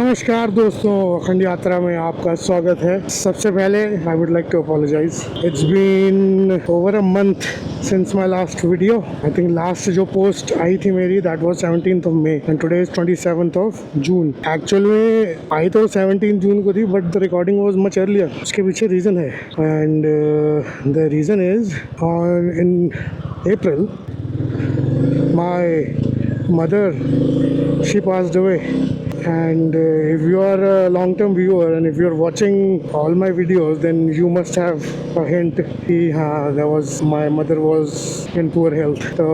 नमस्कार दोस्तों, अखंड यात्रा में आपका स्वागत है। सबसे पहले I would like to apologise. It's been over a month since my last video. I think last जो पोस्ट आई थी मेरी that was 17th of May and today is 27th of June। Actual में आई तो 17 जून को थी but the recording was much earlier. उसके पीछे रीज़न है and the reason is in April my mother, she passed away. And if you are a long-term viewer and if you're watching all my videos, then you must have a hint. My mother was in poor health. So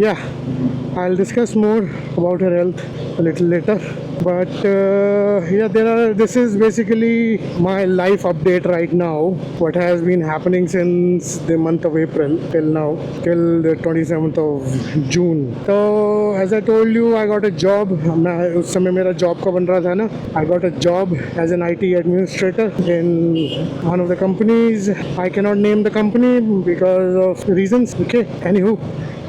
yeah, I'll discuss more about her health a little later. But this is basically my life update right now. What has been happening since the month of April till now, till the 27th of June. So as I told you, I got a job. उस समय मेरा job का बन रहा था ना. I got a job as an IT administrator in one of the companies. I cannot name the company because of reasons. Okay. Anywho,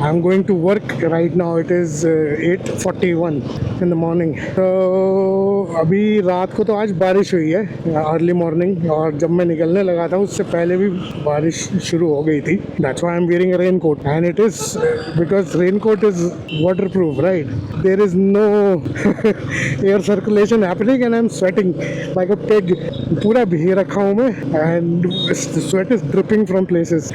I'm going to work right now. It is 8:41 in the morning. So अभी रात को तो आज बारिश हुई है early morning, और जब मैं निकलने लगा था उससे पहले भी बारिश शुरू हो गई थी. That's why I'm wearing a raincoat, and it is because raincoat is waterproof, right? There is no air circulation happening and I'm sweating like a pig. पूरा भीग रखा हूँ मैं and sweat is dripping from places.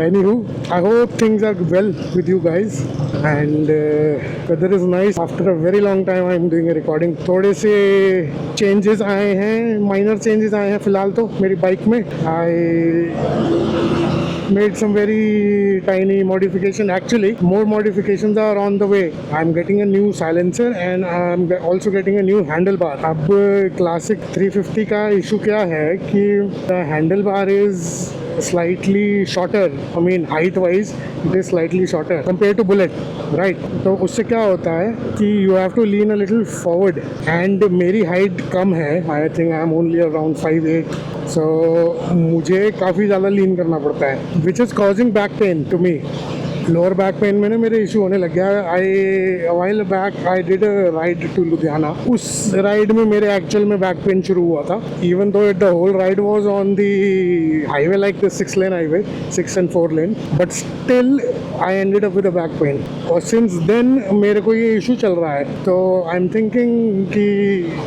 Anywho, I hope things are well with you guys and weather is nice. After a very long time I'm doing a recording. थोड़े से changes आए हैं, minor changes आए हैं फिलहाल तो मेरी bike में. I made some very tiny modification. Actually, more modifications are on the way. I'm getting a new silencer and I'm also getting a new handlebar. अब classic 350 का issue क्या है कि the handlebar is slightly shorter. I mean height wise it is slightly shorter compared to bullet, right? तो उससे क्या होता है कि you have to lean a little forward and मेरी height कम है. I think I'm only around 5'8", so मुझे काफ़ी ज़्यादा लीन करना पड़ता है, which is causing back pain to me. Lower back pain में ना मेरे इशू होने लग गया. A while back I did a ride to Ludhiana. उस राइड में मेरे एक्चुअल में बैक पेन शुरू हुआ था. Even though the whole ride was on the highway like the 6-lane highway, 6 and 4 lane, but still I ended up with a back pain. और since then मेरे को ये इशू चल रहा है. तो I'm thinking कि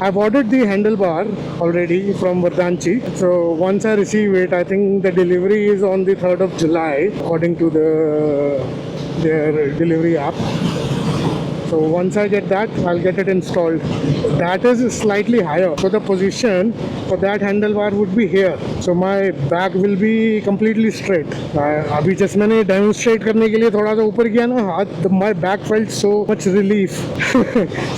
I've ordered the handlebar already from Vardhanchi. So once I receive it, I think the delivery is on the 3rd of July according to their delivery app. So once I get that, I'll get it installed. That is slightly higher, so the position for that handlebar would be here. So my back will be completely straight. अभी just मैंने demonstrate करने के लिए थोड़ा सा ऊपर किया ना हाथ, my back felt so much relief.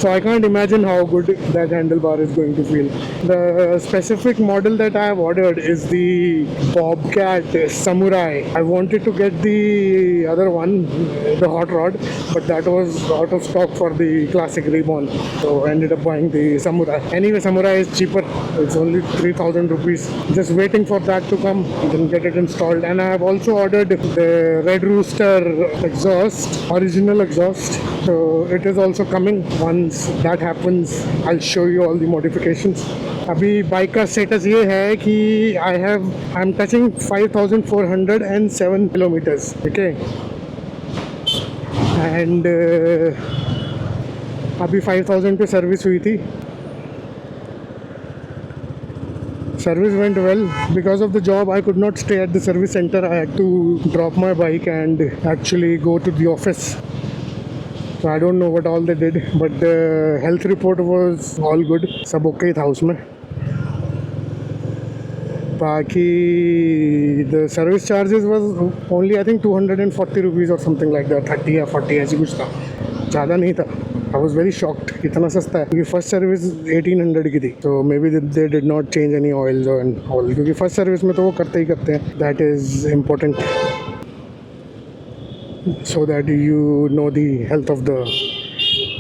So I can't imagine how good that handlebar is going to feel. The specific model that I have ordered is the Bobcat Samurai. I wanted to get the other one, the hot rod, but that was out of stock for the classic Reborn, so I ended up buying the Samurai. Anyway, Samurai is cheaper. It's only 3,000 rupees. Just waiting for that to come, then get it installed. And I have also ordered the Red Rooster exhaust, original exhaust, so it is also coming. Once that happens, I'll show you all the modifications. अभी bike का status ये है कि I'm touching 5,407 kilometers. Okay, and अभी 5,000 पे service हुई थी. Service went well. Because of the job, I could not stay at the service center. I had to drop my bike and actually go to the office. So I don't know what all they did, but the health report was all good. सब okay था उसमें. बाकी the service charges was only I think 240 rupees or something like that. 30 या 40 ऐसी कुछ था, ज़्यादा नहीं था. I was very shocked इतना सस्ता है, क्योंकि फर्स्ट सर्विस 1800 की थी. तो may be they did not change any oils and all, क्योंकि फर्स्ट सर्विस में तो वो करते ही करते हैं. That is important so that you know the health of the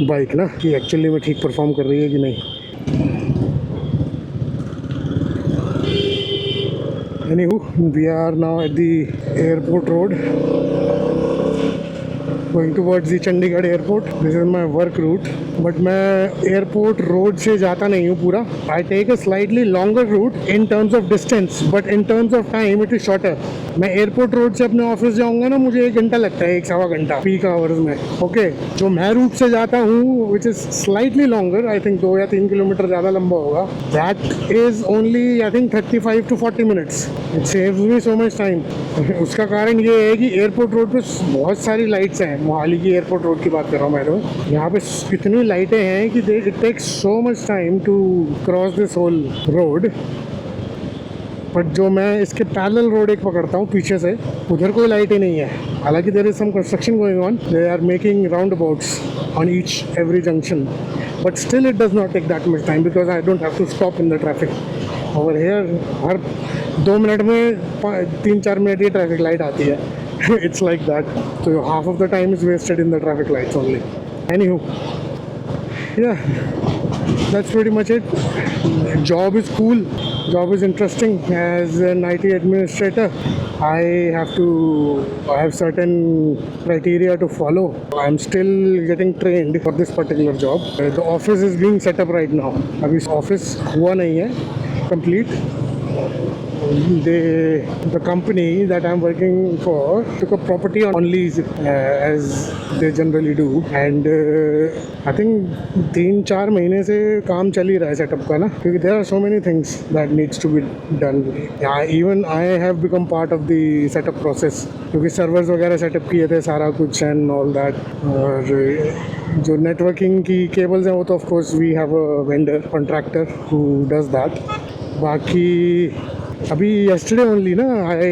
bike ना, कि एक्चुअली में ठीक परफॉर्म कर रही है कि नहीं. Anywho, we are now at the airport road. Going towards the Chandigarh airport. This is my work route. But मैं एयरपोर्ट रोड से जाता नहीं हूँ पूरा. I take a slightly longer route in terms of distance, but in terms of time it is shorter. मैं airport road से अपने office जाऊंगा ना, मुझे 1 घंटा लगता है, 1 सवा घंटा पीक आवर्स में. ओके, जो मैं रूट से जाता हूँ which is slightly longer, I think 2 या 3 किलोमीटर ज़्यादा लंबा होगा, that is only I think 35 to 40 minutes. It saves me so much time. उसका कारण ये है कि एयरपोर्ट रोड पे बहुत सारी लाइट्स हैं. मोहाली की एयरपोर्ट रोड की बात कर रहा हूँ मैं. तो यहाँ पे इतनी लाइटें हैं कि it takes so much time to cross this whole road. But जो मैं इसके पैरेलल रोड एक पकड़ता हूँ पीछे से, उधर कोई लाइट ही नहीं है. हालांकि there is some construction going on. They are making roundabouts on each every junction, but still it does not take that much time because I don't have to stop in the traffic. Over here हर 2 minute में 3-4 minute की traffic light आती है. It's like that. तो half of the time is wasted in the traffic lights only. Anywho, yeah, that's pretty much it. Job is cool. Job is interesting. As an IT administrator, I have certain criteria to follow. I'm still getting trained for this particular job. The office is being set up right now. अभी office हुआ नहीं है complete. The company that I'm working for took a property on lease, as they generally do, and I think 3-4 महीने से काम चल ही रहा है सेटअप का ना, क्योंकि there are so many things that needs to be done. Even I have become part of the setup process, क्योंकि सर्वर्स वगैरह सेटअप किए थे सारा कुछ and all that. और जो नेटवर्किंग की केबल्स हैं वो तो of course we have a vendor contractor who does that. बाकी अभी yesterday only na, I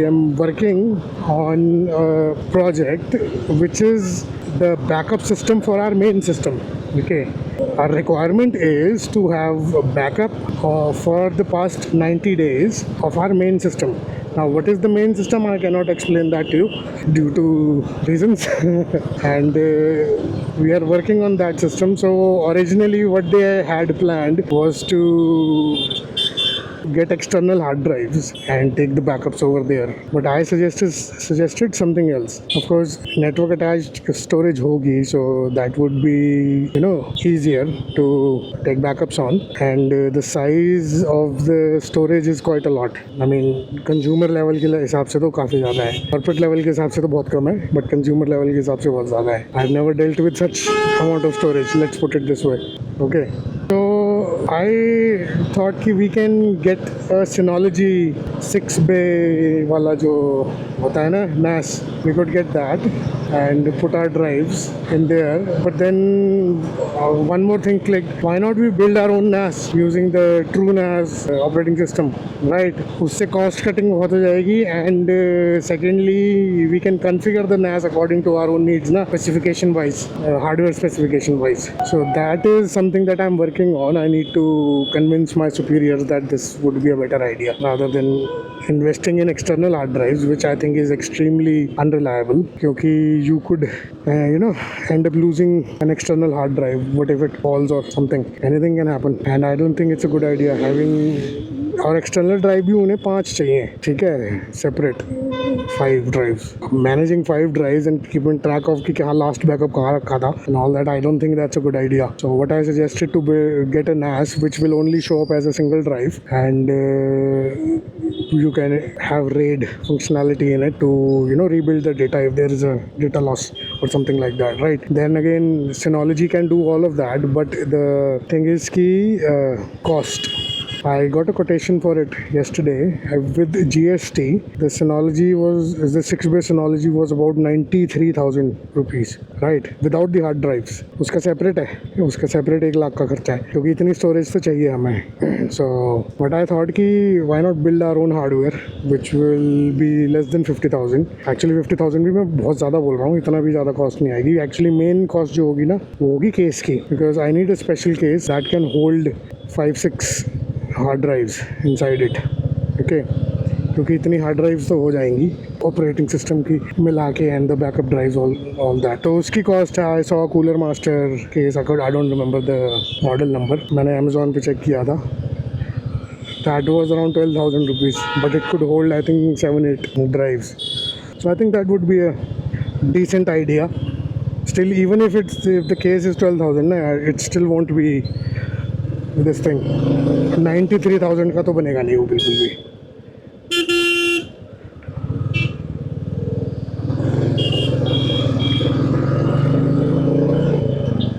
am working on a project which is the backup system for our main system. Okay, our requirement is to have a backup for the past 90 days of our main system. Now what is the main system? I cannot explain that to you due to reasons. And we are working on that system. So originally what they had planned was to get external hard drives and take the backups over there, but I suggested something else. Of course network attached storage hogi, so that would be easier to take backups on, and the size of the storage is quite a lot. I mean consumer level के हिसाब से तो काफ़ी ज़्यादा है, corporate level के हिसाब से तो बहुत कम है, but consumer level के हिसाब से बहुत ज़्यादा है. I've never dealt with such amount of storage, let's put it this way. Okay, so I thought कि we can get a Synology 6 bay वाला जो होता है ना NAS, we could get that and put our drives in there. But then one more thing clicked. Why not we build our own NAS using the TrueNAS operating system, right? उससे cost cutting बहुत हो जाएगी, and secondly we can configure the NAS according to our own needs ना, specification wise, hardware specification wise. So that is something that I'm working on. I need to convince my superiors that this would be a better idea rather than investing in external hard drives, which I think is extremely unreliable, क्योंकि you could end up losing an external hard drive. What if it falls or something? Anything can happen, and I don't think it's a good idea having और external drive भी उन्हें 5 चाहिए, ठीक है, separate 5 drives. Managing 5 drives and keeping track of कि क्या last backup कहाँ रखा था and all that, I don't think that's a good idea. So what I suggested to get a NAS which will only show up as a single drive, and you can have RAID functionality in it to rebuild the data if there is a data loss or something like that, right? Then again Synology can do all of that, but the thing is ki cost. I got a quotation for it yesterday with GST. The 6 bay Synology was about 93,000 rupees, right? Without the hard drives. उसका separate है, उसका separate 1 lakh का खर्चा है, क्योंकि इतनी storage तो चाहिए हमें. So what I thought कि why not build our own hardware which will be less than 50,000. Actually 50,000 भी मैं बहुत ज़्यादा बोल रहा हूँ, इतना भी ज़्यादा कॉस्ट नहीं आएगी. एक्चुअली मेन कॉस्ट जो होगी ना वो होगी केस की, because I need a special case that can hold 5-6 hard drives inside it. Okay, क्योंकि इतनी हार्ड ड्राइव्स तो हो जाएंगी ऑपरेटिंग सिस्टम की मिला के and the backup drives all that. तो उसकी कॉस्ट है, I saw cooler master case, I don't remember the model number, मैंने अमेजोन पे चेक किया था. That was around 12,000 rupees, but it could hold I think 7-8 drives. So I think that would be a decent idea. Still, even if the case is 12,000, it still won't be this thing. 93,000 का तो बनेगा नहीं वो बिल्कुल भी.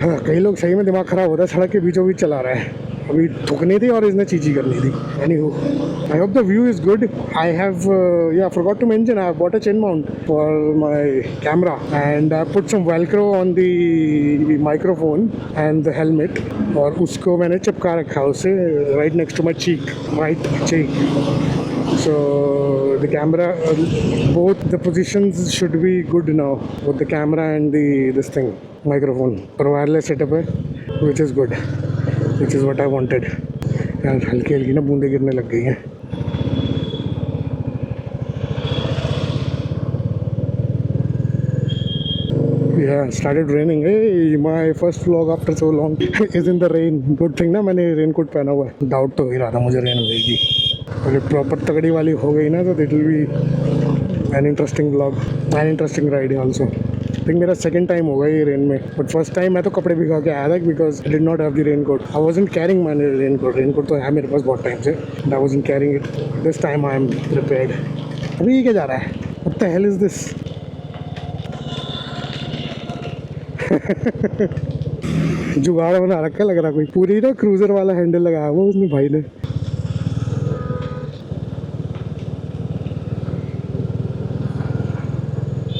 हाँ, कई लोग सही में दिमाग खराब होता है, सड़क के बीचों बीच चला रहा है. अभी थूकनी थी और इसने चीची करनी थी. Anywho, I hope the view is good. I have forgot to mention I have bought a chin mount for my camera and I put some velcro on the microphone and the helmet और उसको मैंने चिपका रखा उसे right next to my right cheek. So the camera, both the positions should be good now, both the camera and this thing, microphone. और wireless setup है, which is good, which is what I wanted. यार हल्की हल्की ना बूंदें गिरने लग गई हैं. Yeah, started raining. Hey, my first vlog after so long is in the rain. Good thing ना मैंने रेनकोट पहना हुआ है. डाउट तो हो ही रहा था मुझे रेन होगी. और ये प्रॉपर तगड़ी वाली हो गई ना तो it will be an interesting vlog, an interesting ride also. I think मेरा सेकंड टाइम होगा ये रेन में, बट फर्स्ट टाइम मैं तो कपड़े भिगा के आया था because I did not have the raincoat. I wasn't carrying my raincoat तो है मेरे पास बहुत टाइम से, but I wasn't carrying it. This time I am prepared. अभी ये क्या जा रहा है? What the hell is this? जुगाड़ बना रखा लग रहा कोई. पूरी ना क्रूजर वाला हैंडल लगाया हुआ उसने भाई ने.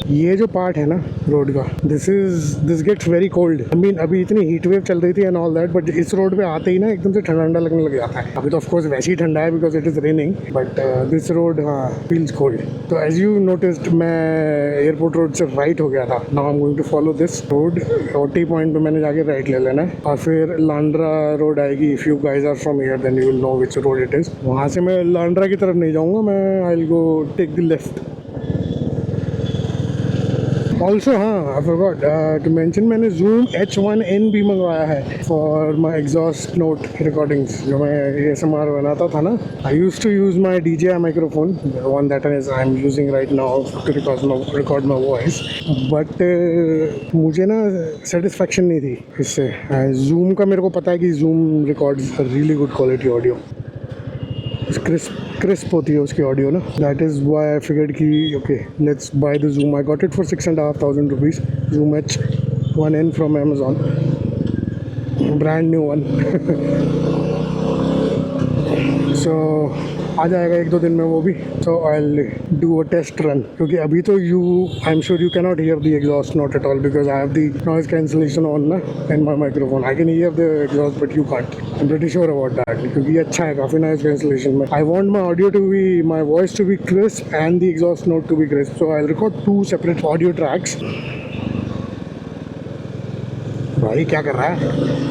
ये जो पार्ट है ना रोड का, this gets very cold. I mean अभी इतनी हीट वेव चल रही थी एंड ऑल दैट, बट इस रोड पे आते ही ना एकदम से ठंडा ठंडा लगने लग जाता है. अभी तो ऑफकोर्स वैसे ही ठंडा है because it is raining, but this road हाँ फील्स कोल्ड. तो एज यू नोटिस्ड मैं एयरपोर्ट रोड से राइट हो गया था. Now I am going to follow this road. OT point पे मैंने जाके राइट ले लेना है और फिर लांड्रा रोड आएगी. If you guys are from here then you will know which road it is. वहाँ से मैं लांड्रा की तरफ नहीं जाऊँगा, मैं I will go take the left. Also हाँ, आई फॉरगॉट टू मेंशन, मैंने Zoom H1N भी मंगवाया है for my exhaust note recordings. जो मैं ASMR बनाता था ना, I use to use my DJI microphone, one that is I am using right now to record my voice. But मुझे ना सेटिस्फेक्शन नहीं थी इससे. Zoom का मेरे को पता है कि Zoom records really good quality audio. Crisp होती है उसकी ऑडियो ना. That is why I figured कि okay let's buy the Zoom. I got it for 6,500 rupees. Zoom H1N from Amazon, brand new one. So आ जाएगा 1-2 दिन में वो भी. So I will do a test run, क्योंकि अभी तो I am sure you can not hear the exhaust note at all because I have the noise cancellation on ना in my microphone. I can hear the exhaust but you can't. I am pretty sure about that, क्योंकि ये अच्छा है काफ़ी noise cancellation में. I want my audio to be, my voice to be crisp and the exhaust note to be crisp. So I will record 2 separate audio tracks. भाई क्या कर रहा है?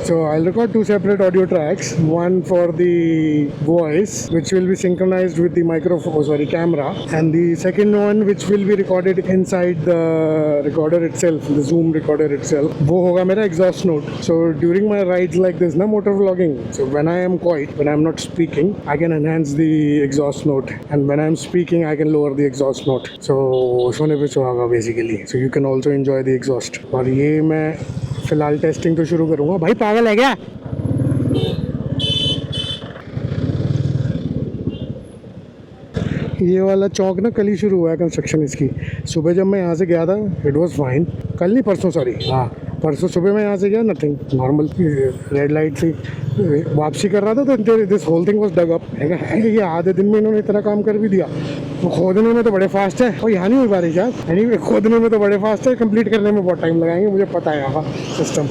So I'll record 2 separate audio tracks, one for the voice which will be synchronized with the camera, and the second one which will be recorded inside the recorder itself, the Zoom recorder itself. वो होगा मेरा exhaust note. So during my rides like this ना motor vlogging, so when I am quiet, when I am not speaking, I can enhance the exhaust note, and when I am speaking I can lower the exhaust note. So सोने पे सुहागा basically. So you can also enjoy the exhaust. और ये मैं फिलहाल testing तो शुरू करूँगा. भाई पागल है क्या? ये वाला चौक ना कल ही शुरू हुआ है कंस्ट्रक्शन इसकी. सुबह जब मैं यहाँ से गया था इट वाज फाइन. कल नहीं, परसों, सॉरी, हाँ परसों सुबह मैं यहाँ से गया, नथिंग, नॉर्मल रेड लाइट थी. वापसी कर रहा था तो this whole thing was dug up. है ये आधे दिन में इन्होंने इतना काम कर भी दिया. तो खोदने में तो बड़े फास्ट है, और यहाँ नहीं हुई बारिश यार. एनीवे खोदने में तो बड़े फास्ट है, कंप्लीट करने में बहुत टाइम लगाएंगे, मुझे पता है यहाँ सिस्टम.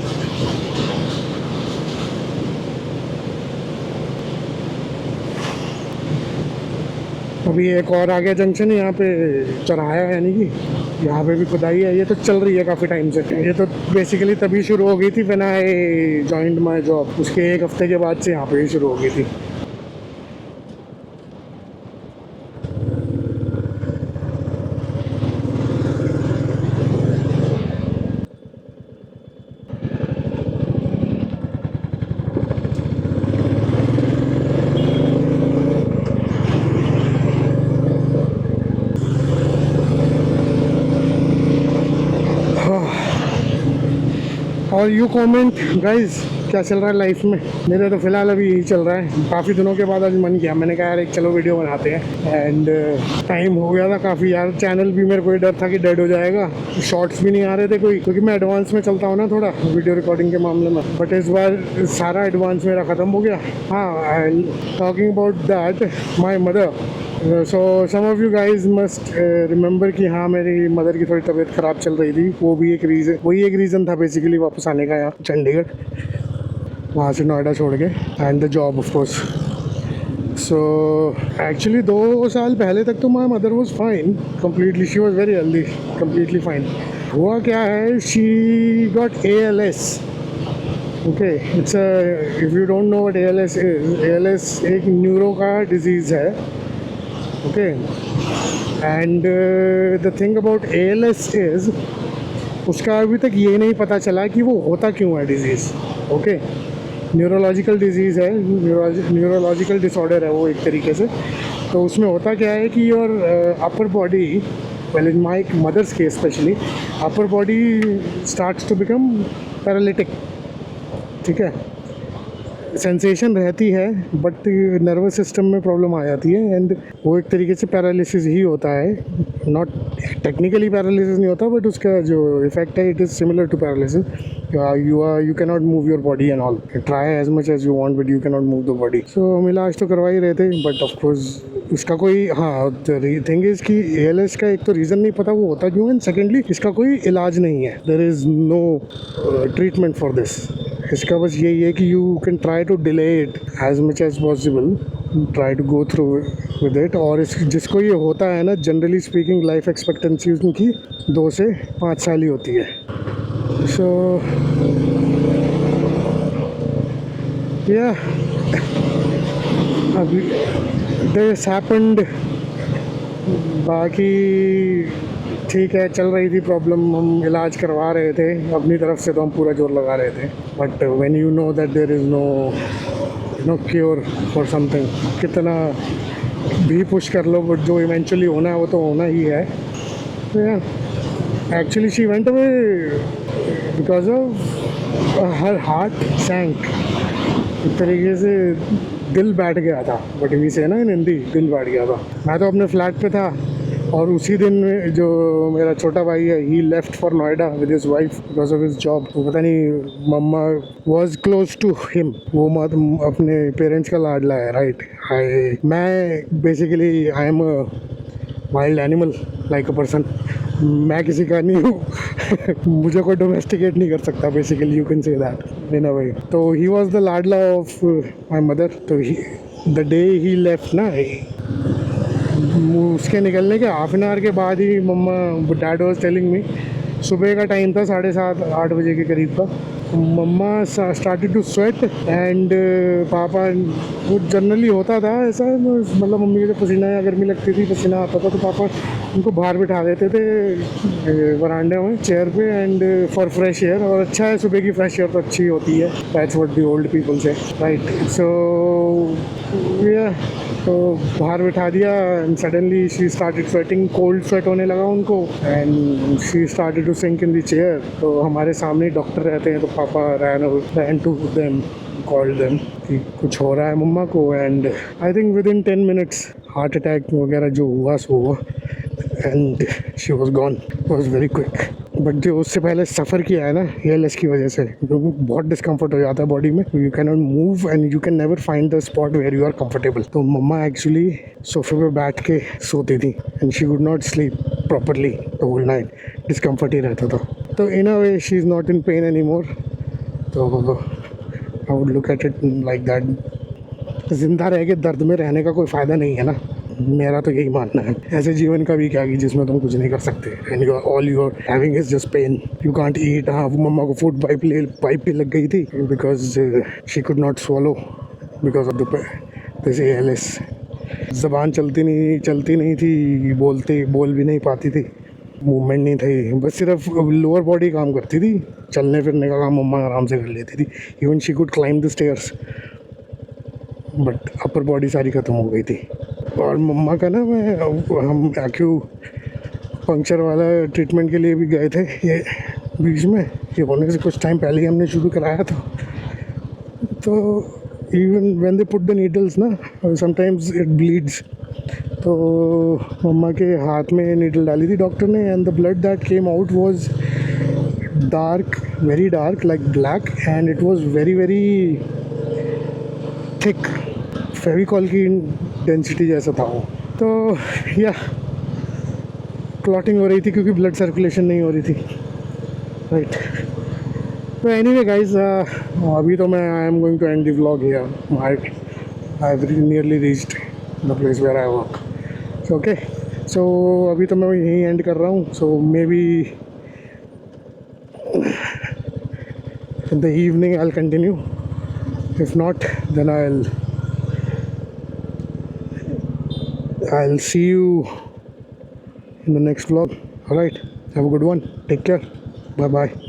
अभी एक और आगे जंक्शन है, यहाँ पे चौराहा है, यानी कि यहाँ पे भी खुदाई है. ये तो चल रही है काफ़ी टाइम से. ये तो बेसिकली तभी शुरू हो गई थी when I joined my job. उसके 1 हफ्ते के बाद से यहाँ पे ही शुरू हो गई थी. और यू कमेंट गाइस, क्या चल रहा है लाइफ में? मेरे तो फिलहाल अभी यही चल रहा है। काफ़ी दिनों के बाद आज मन किया, मैंने कहा यार एक चलो वीडियो बनाते हैं। एंड टाइम हो गया था काफ़ी यार, चैनल भी मेरे को डर था कि डेड हो जाएगा, शॉर्ट्स भी नहीं आ रहे थे कोई, क्योंकि मैं एडवांस में चलता हूँ ना थोड़ा वीडियो रिकॉर्डिंग के मामले में। बट इस बार सारा एडवांस मेरा ख़त्म हो गया। हाँ, talking about that, my mother, so some of you guys must remember कि हाँ मेरी मदर की थोड़ी तबीयत ख़राब चल रही थी। वही एक रीज़न था बेसिकली वापस आने का यहाँ चंडीगढ़, वहाँ से नोएडा छोड़ के, and the job of course. So actually 2 साल पहले तक तो my mother was fine completely, she was very healthy, completely fine. हुआ क्या है, she got ALS। Okay, it's if you don't know what ALS एक न्यूरो का डिजीज़ है। Okay, and the thing about ALS is उसका अभी तक ये नहीं पता चला कि वो होता क्यों है डिजीज़। ओके, न्यूरोलॉजिकल डिजीज़ है, न्यूरोलॉजिकल डिसऑर्डर है वो एक तरीके से। तो उसमें होता क्या है कि your upper body, well in my mother's case specially, upper body starts to become paralytic. ठीक है, सेंसेशन रहती है बट नर्वस सिस्टम में प्रॉब्लम आ जाती है, एंड वो एक तरीके से पैरालिसिस ही होता है। नॉट टेक्निकली पैरालिसिस नहीं होता, बट उसका जो इफेक्ट है it is similar to paralysis. you cannot move your body and all, try as much as you want but you cannot move the body। so हम इलाज तो करवा ही रहे थे, बट ऑफ कोर्स इसका कोई, हाँ थिंग इज़ कि ALS का एक तो रीज़न नहीं पता वो होता क्यों है, सेकेंडली इसका कोई इलाज नहीं है, there is no treatment for this. इसका बस यही है कि you can try to delay it as much as possible, try to go through with it. और जिसको ये होता है ना, जनरली स्पीकिंग लाइफ एक्सपेक्टेंसी उनकी 2 से 5 साल ही होती है। सो या अभी दिस हैपेंड, बाकी ठीक है, चल रही थी प्रॉब्लम, हम इलाज करवा रहे थे अपनी तरफ से, तो हम पूरा जोर लगा रहे थे। But when you know that there is no cure for something, कितना भी पुश कर लो बट जो इवेंचुअली होना है वो तो होना ही है। Actually she went away because of her heart sank, एक तरीके से दिल बैठ गया था, बट वी से ना इन हिंदी, दिल बैठ गया था। मैं तो अपने फ्लैट पे था और उसी दिन जो मेरा छोटा भाई है, he left for Noida with his wife because of his job. तो पता नहीं, मम्मा वाज क्लोज टू हिम, वो अपने पेरेंट्स का लाडला है, राइट। मैं basically I am a wild animal like a person, मैं किसी का नहीं हूँ मुझे कोई डोमेस्टिकेट नहीं कर सकता, basically you can say that in a way. तो he was the ladla of my mother. तो द डे ही लेफ्ट ना, उसके निकलने के हाफ एन आवर के बाद ही डैड वाज टेलिंग मी, सुबह का टाइम था, 7:30-8 बजे के करीब का। मम्मा स्टार्टेड टू स्वेट एंड पापा, वो जनरली होता था ऐसा, मतलब मम्मी को जब पसीना या गर्मी लगती थी, पसीना आता था, तो पापा उनको बाहर बिठा देते थे वरांडे में चेयर पे, एंड फॉर फ्रेश एयर। और अच्छा है, सुबह की फ्रेश एयर तो अच्छी होती है, that's what the old people say, right. So या तो बाहर बिठा दिया, and suddenly she started sweating, cold sweat होने लगा उनको, and she started to sink in the chair. तो हमारे सामने डॉक्टर रहते हैं, तो पापा ran to them, called them कि कुछ हो रहा है मम्मा को, and I think within 10 minutes heart attack वगैरह जो हुआ सो हुआ, and she was gone, was very quick. But जो उससे पहले सफ़र किया है ना ALS की वजह से, क्योंकि बहुत डिस्कम्फर्ट हो जाता है बॉडी में, you can not move and you can never find the spot where you are comfortable. तो मम्मा एक्चुअली सोफे पे बैठ के सोती थी, and she would not sleep properly the whole night, discomfort ही रहता था। तो in a way she is not in pain any more. तो I would look at it like that. ज़िंदा रह के दर्द में रहने का कोई फ़ायदा नहीं है ना, मेरा तो यही मानना है। ऐसे जीवन का भी क्या कि जिसमें तुम कुछ नहीं कर सकते, and you are all you are having is just pain, you can't eat. हाँ, वो मम्मा को फूड पाइप भी लग गई थी because she could not swallow because of this ALS। ज़बान चलती नहीं थी, बोल भी नहीं पाती थी, मूवमेंट नहीं थी, बस सिर्फ लोअर बॉडी काम करती थी, चलने फिरने का काम मम्मा आराम से कर लेती थी। Even she could climb the stairs, but upper body सारी ख़त्म हो गई थी। और मम्मा का ना, हम एक्यू पंक्चर वाला ट्रीटमेंट के लिए भी गए थे ये बीच में, ये होने से कुछ टाइम पहले ही हमने शुरू कराया था। तो even when they put the needles ना, समटाइम्स इट ब्लीड्स। तो मम्मा के हाथ में नीडल डाली थी डॉक्टर ने, and the blood that came out was dark, very dark, like black, and it was very very thick, Fevicol की डेंसिटी जैसा था वो। तो या क्लॉटिंग हो रही थी क्योंकि ब्लड सर्कुलेशन नहीं हो रही थी, राइट। तो एनीवे गाइस, अभी तो मैं I am going to end the vlog here. I have nearly reached the place where I work. So okay, so अभी तो मैं यहीं एंड कर रहा हूँ। So maybe in the evening I'll continue. If not, then I'll see you in the next vlog. All right, have a good one. Take care. Bye bye.